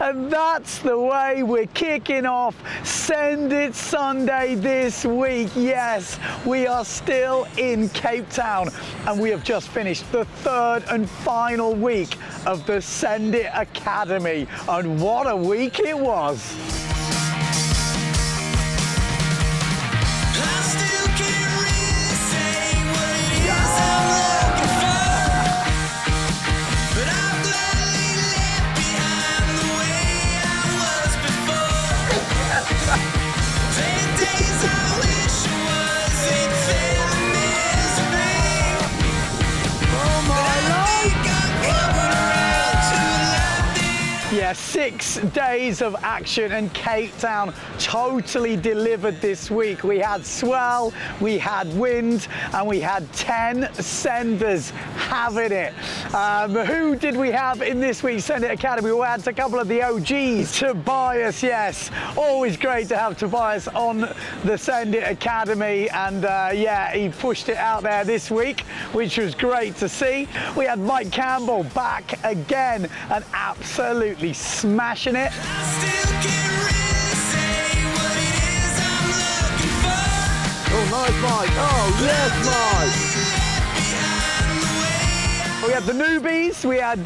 And that's the way we're kicking off Send It Sunday this week. Yes, we are still in Cape Town and we have just finished the third and final week of the Send It Academy. And what a week it was. Yeah, 6 days of action and Cape Town totally delivered this week. We had swell, we had wind, and we had 10 senders having it. Who did we have in this week's Send It Academy? We had a couple of the OGs. Tobias, yes. Always great to have Tobias on the Send It Academy. And yeah, he pushed it out there this week, which was great to see. We had Mike Campbell back again and absolutely smashing it. Oh, nice, Mike. Oh, yes, Mike. We had the newbies. We had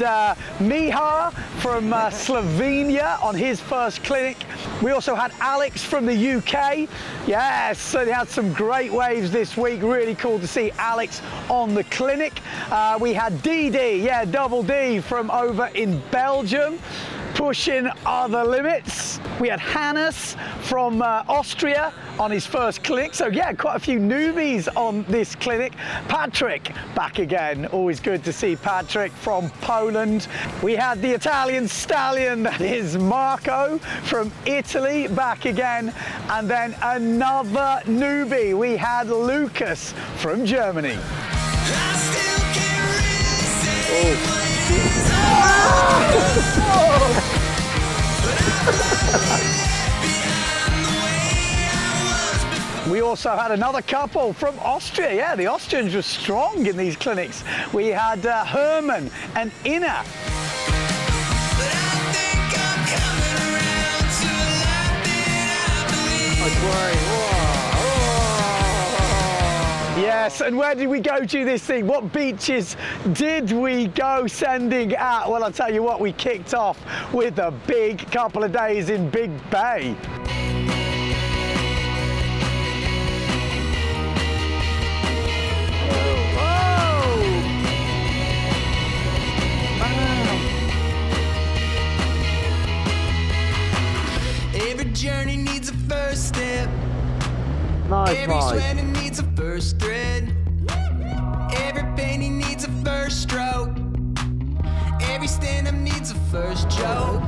Miha from Slovenia on his first clinic. We also had Alex from the UK. Yes, so they had some great waves this week. Really cool to see Alex on the clinic. We had DD, yeah, Double D from over in Belgium, pushing other limits. We had Hannes from Austria on his first clinic. So yeah, quite a few newbies on this clinic. Patrick back again. Always good to see Patrick from Poland. We had the Italian stallion, that is Marco from Italy, back again. And then another newbie. We had Lucas from Germany. We also had another couple from Austria. Yeah, the Austrians were strong in these clinics. We had Herman and Ina. Yes, and where did we go to this thing? What beaches did we go sending at? Well, I'll tell you what, we kicked off with a big couple of days in Big Bay. Every journey needs a first step. Nice, Every Mike. sweater needs a first thread. Every painting needs a first stroke. Every stand-up needs a first joke.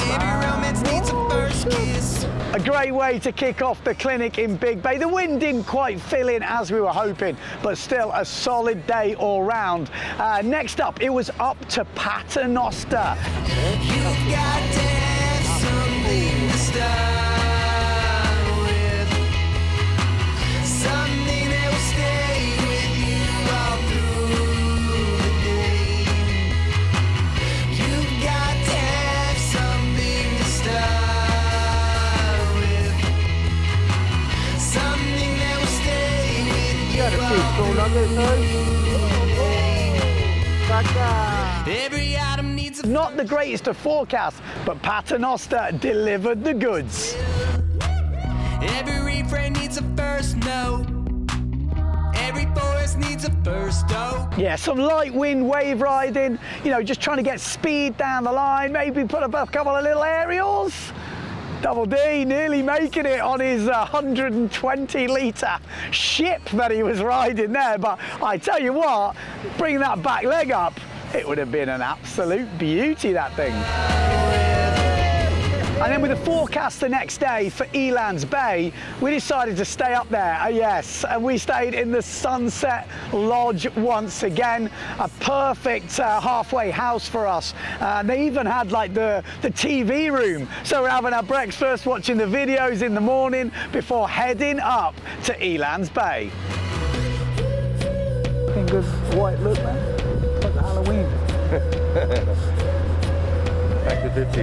Every romance needs a first kiss. A great way to kick off the clinic in Big Bay. The wind didn't quite fill in as we were hoping, but still a solid day all round. Next up, it was up to Paternoster. You got to have something to start with. Something that will stay with you all through the day. You've got to have something to start with. Something that will stay with you all through the day. Every item needs a Not the greatest of forecasts, but Paternoster delivered the goods. Every refrain needs a first note. Every chorus needs a first note. Yeah, some light wind wave riding, you know, just trying to get speed down the line, maybe put up a couple of little aerials. Double D nearly making it on his 120-litre ship that he was riding there, but I tell you what, bring that back leg up, it would have been an absolute beauty, that thing. And then with the forecast the next day for Elans Bay, we decided to stay up there, yes, and we stayed in the Sunset Lodge once again, a perfect halfway house for us. They even had like the TV room, so we're having our breakfast, watching the videos in the morning before heading up to Elans Bay. Looking good white look, man, like Halloween. Back to 50.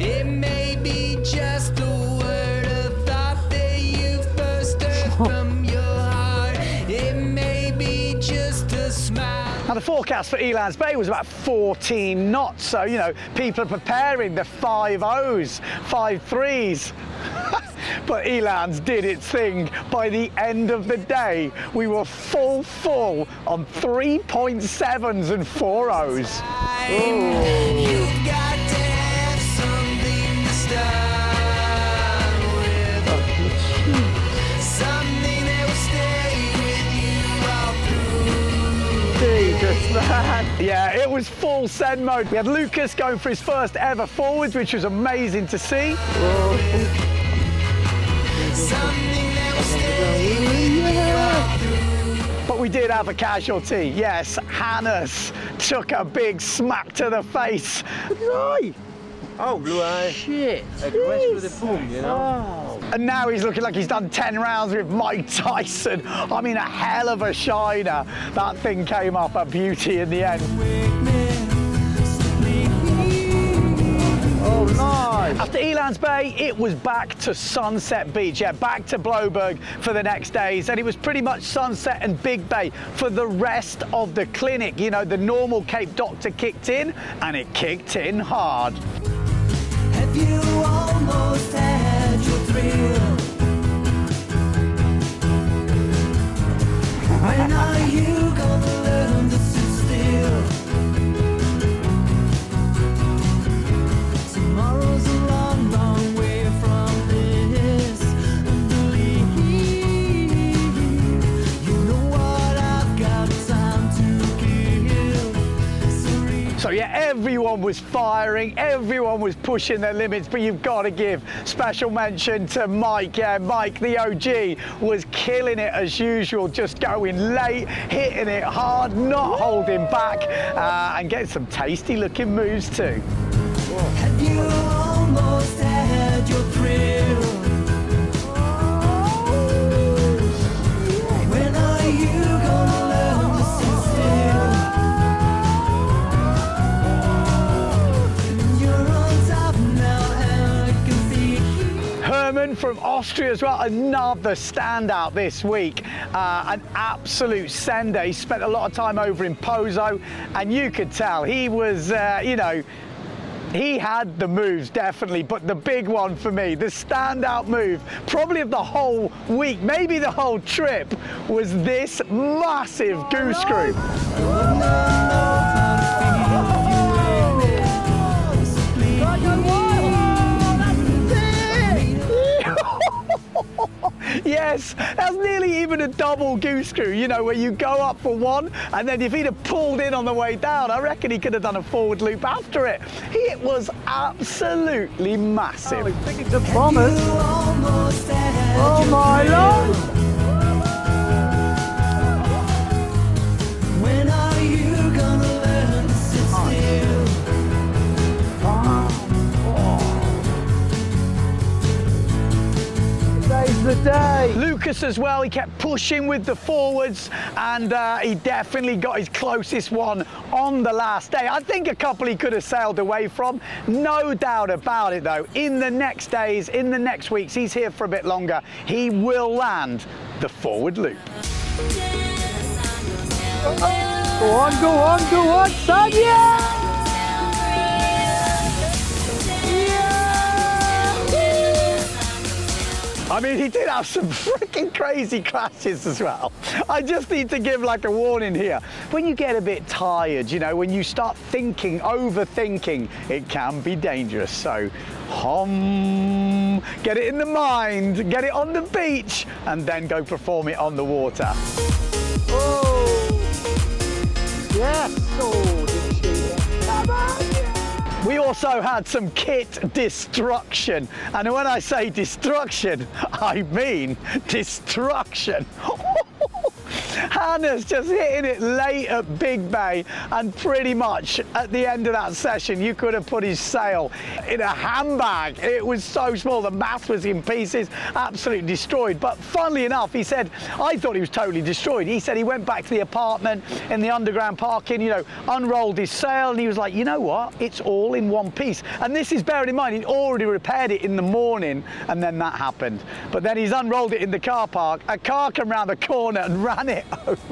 It may be just a word of thought that you first heard from your heart. It may be just a smile. Now the forecast for Elans Bay was about 14 knots, so you know, people are preparing the 5.0s, 5.3s. But Elans did its thing. By the end of the day, we were full on 3.7s and 4.0s. You've got to have something to start with. Something that will stay with you all through. Jesus, man. Yeah, it was full send mode. We had Lucas going for his first ever forwards, which was amazing to see. Something that will stay with you all through. But we did have a casualty. Yes, Hannes took a big smack to the face. Right. Oh, blue eye. Shit. A crash with a boom, you know? And now he's looking like he's done 10 rounds with Mike Tyson. I mean, a hell of a shiner. That thing came up a beauty in the end. Oh, nice. After Elans Bay, it was back to Sunset Beach. Yeah, back to Bloberg for the next days. And it was pretty much Sunset and Big Bay for the rest of the clinic. You know, the normal Cape Doctor kicked in, and it kicked in hard. Have you almost had your thrill? When are you gonna learn to sit still? Tomorrow's a long, long way from this. Believe you know what, I've got time to give. So yeah, everyone was firing, everyone was pushing their limits, but you've got to give special mention to Mike. Yeah, Mike, the OG, was killing it as usual, just going late, hitting it hard, not holding back, and getting some tasty looking moves too. Have you almost had your thrill? When are you gonna learn to sit still? You're on top now and I can see. Herman from Austria as well, another standout this week. An absolute sender. He spent a lot of time over in Pozo, and you could tell he was, you know, he had the moves, definitely, but the big one for me, the standout move, probably of the whole week, maybe the whole trip, was this massive goose screw. Yes, that's nearly even a double goose screw, you know, where you go up for one, and then if he'd have pulled in on the way down, I reckon he could have done a forward loop after it. It was absolutely massive. Oh, he's picking some bombers. Oh, my Lord. When are you gonna learn to sit still? Today's the day. Lucas as well, he kept pushing with the forwards, and he definitely got his closest one on the last day. I think a couple he could have sailed away from, no doubt about it though. In the next days, in the next weeks, he's here for a bit longer, he will land the forward loop. Go on, son, yeah! I mean, he did have some freaking crazy crashes as well. I just need to give like a warning here. When you get a bit tired, you know, when you start thinking, overthinking, it can be dangerous. So, get it in the mind, get it on the beach, and then go perform it on the water. Oh! Yes! Oh, did she? Come on! We also had some kit destruction. And when I say destruction, I mean destruction. madness, just hitting it late at Big Bay, and pretty much at the end of that session you could have put his sail in a handbag. It was so small, the mast was in pieces, absolutely destroyed. But funnily enough, he said, I thought he was totally destroyed. He said he went back to the apartment in the underground parking, you know, unrolled his sail, and he was like, you know what, it's all in one piece. And this is bearing in mind he'd already repaired it in the morning, and then that happened. But then he's unrolled it in the car park, a car came round the corner and ran it over.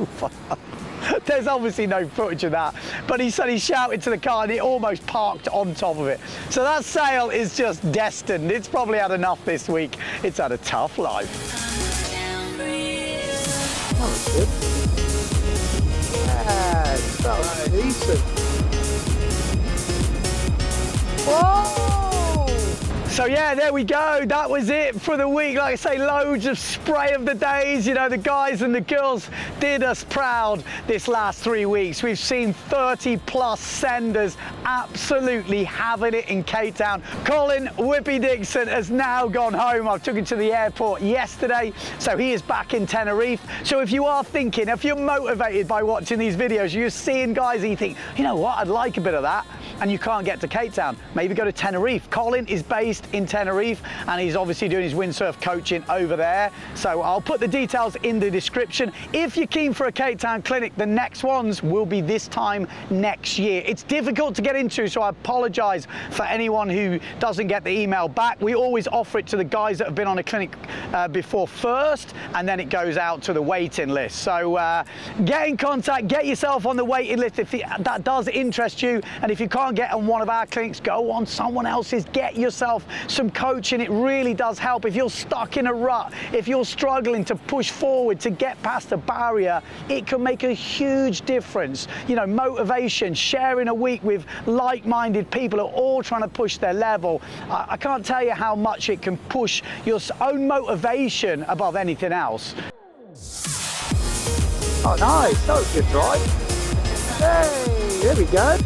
There's obviously no footage of that, but he said he shouted to the car and it almost parked on top of it. So that sail is just destined. It's probably had enough this week. It's had a tough life. That was good. Yeah, that was decent. Whoa! So yeah, there we go. That was it for the week. Like I say, loads of spray of the days. You know, the guys and the girls did us proud this last 3 weeks. We've seen 30 plus senders absolutely having it in Cape Town. Colin Whippy Dixon has now gone home. I took him to the airport yesterday, so he is back in Tenerife. So if you are thinking, if you're motivated by watching these videos, you're seeing guys and you think, you know what, I'd like a bit of that, and you can't get to Cape Town, maybe go to Tenerife. Colin is based in Tenerife and he's obviously doing his windsurf coaching over there. So I'll put the details in the description. If you're keen for a Cape Town clinic, the next ones will be this time next year. It's difficult to get into, so I apologize for anyone who doesn't get the email back. We always offer it to the guys that have been on a clinic before first, and then it goes out to the waiting list. So get in contact, get yourself on the waiting list if that does interest you. And if you can't get on one of our clinics, go on someone else's, get yourself some coaching. It really does help. If you're stuck in a rut, if you're struggling to push forward, to get past a barrier, it can make a huge difference. You know, motivation, sharing a week with like-minded people who are all trying to push their level. I can't tell you how much it can push your own motivation above anything else. Oh, nice. That was a good drive. Hey, there we go.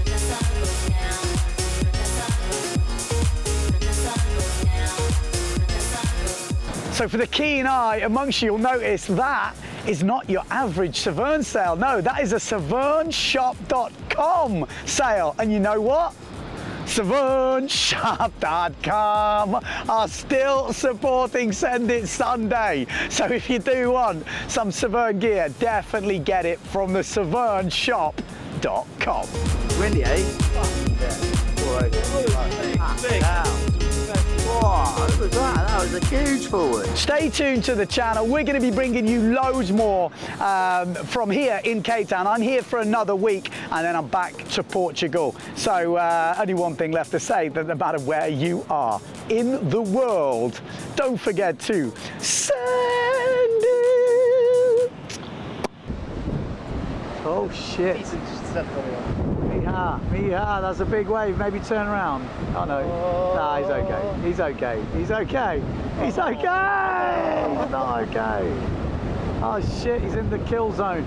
So for the keen eye amongst you, you'll notice that is not your average Severne sail. No, that is a SeverneShop.com sail. And you know what? SeverneShop.com are still supporting Send It Sunday. So if you do want some Severne gear, definitely get it from the SeverneShop.com. Windy, eh? Wow, look at that. That was a huge forward. Stay tuned to the channel. We're going to be bringing you loads more from here in Cape Town. I'm here for another week and then I'm back to Portugal. So only one thing left to say, that no matter where you are in the world, don't forget to send it. Oh shit. Miha, that's a big wave. Maybe turn around. Oh no. Nah, he's okay. He's okay. He's okay. He's okay. He's not okay. Oh shit, he's in the kill zone.